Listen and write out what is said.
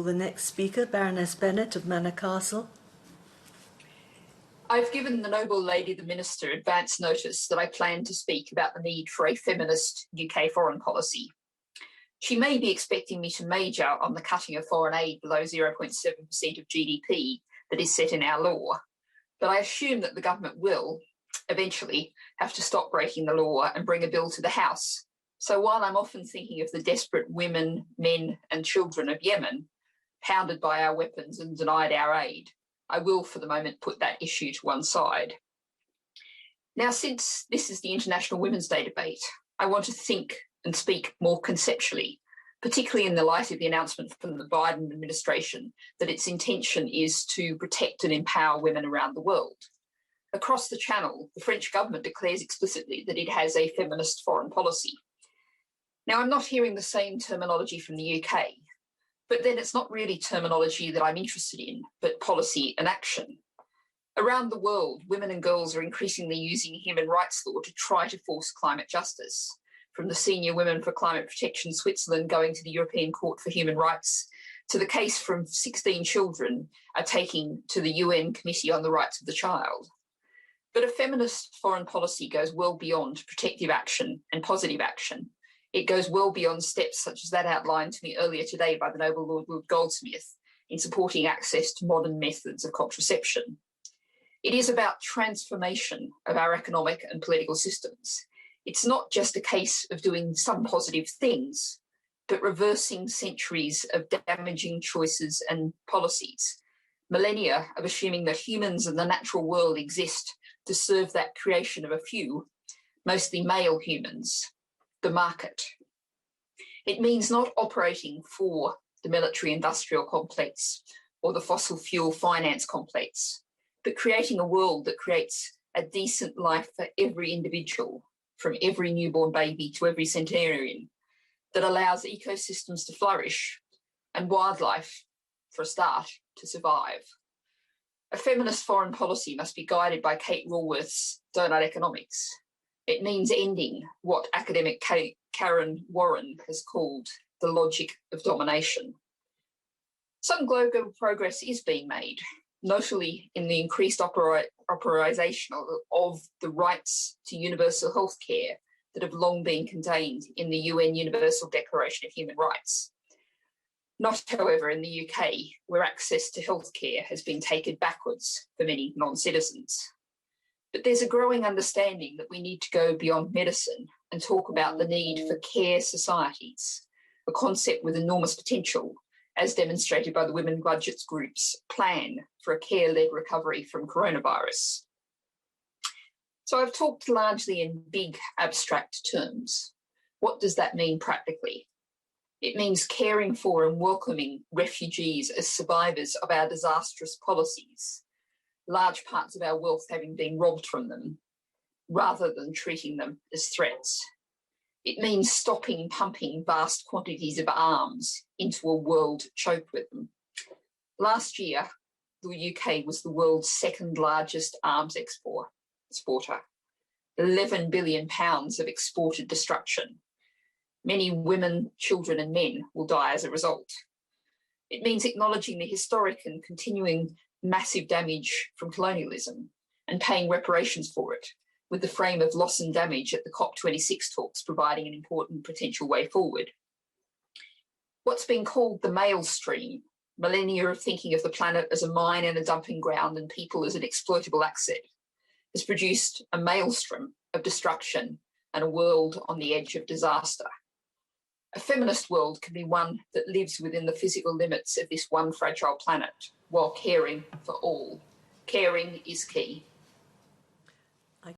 The next speaker, Baroness Bennett of Manor Castle. I've given the noble lady, the Minister, advance notice that I plan to speak about the need for a feminist UK foreign policy. She may be expecting me to major on the cutting of foreign aid below 0.7% of GDP that is set in our law, but I assume that the government will, eventually, have to stop breaking the law and bring a bill to the House. So while I'm often thinking of the desperate women, men and children of Yemen, hounded by our weapons and denied our aid, I will for the moment put that issue to one side. Now, since this is the International Women's Day debate, I want to think and speak more conceptually, particularly in the light of the announcement from the Biden administration that its intention is to protect and empower women around the world. Across the Channel, the French government declares explicitly that it has a feminist foreign policy. Now, I'm not hearing the same terminology from the UK, but then it's not really terminology that I'm interested in, but policy and action. Around the world, women and girls are increasingly using human rights law to try to force climate justice, from the Senior Women for Climate Protection Switzerland going to the European Court for Human Rights, to the case from 16 children are taking to the UN Committee on the Rights of the Child. But a feminist foreign policy goes well beyond protective action and positive action. It goes well beyond steps such as that outlined to me earlier today by the noble Lord Goldsmith in supporting access to modern methods of contraception. It is about transformation of our economic and political systems. It's not just a case of doing some positive things, but reversing centuries of damaging choices and policies, millennia of assuming that humans and the natural world exist to serve that creation of a few, mostly male humans, the market. It means not operating for the military-industrial complex or the fossil fuel finance complex, but creating a world that creates a decent life for every individual, from every newborn baby to every centenarian, that allows ecosystems to flourish and wildlife, for a start, to survive. A feminist foreign policy must be guided by Kate Raworth's Donut Economics. It means ending what academic Karen Warren has called the logic of domination. Some global progress is being made, notably in the increased operationalisation of the rights to universal health care that have long been contained in the UN Universal Declaration of Human Rights. Not, however, in the UK, where access to healthcare has been taken backwards for many non-citizens. But there's a growing understanding that we need to go beyond medicine and talk about the need for care societies, a concept with enormous potential, as demonstrated by the Women Budgets Group's plan for a care-led recovery from coronavirus. So I've talked largely in big, abstract terms. What does that mean practically? It means caring for and welcoming refugees as survivors of our disastrous policies, large parts of our wealth having been robbed from them, rather than treating them as threats. It means stopping pumping vast quantities of arms into a world choked with them. Last year, the UK was the world's second largest arms exporter, £11 billion of exported destruction. Many women, children and men will die as a result. It means acknowledging the historic and continuing massive damage from colonialism and paying reparations for it, with the frame of loss and damage at the COP26 talks providing an important potential way forward. What's been called the maelstrom, millennia of thinking of the planet as a mine and a dumping ground and people as an exploitable asset, has produced a maelstrom of destruction and a world on the edge of disaster. A feminist world can be one that lives within the physical limits of this one fragile planet while caring for all. Caring is key.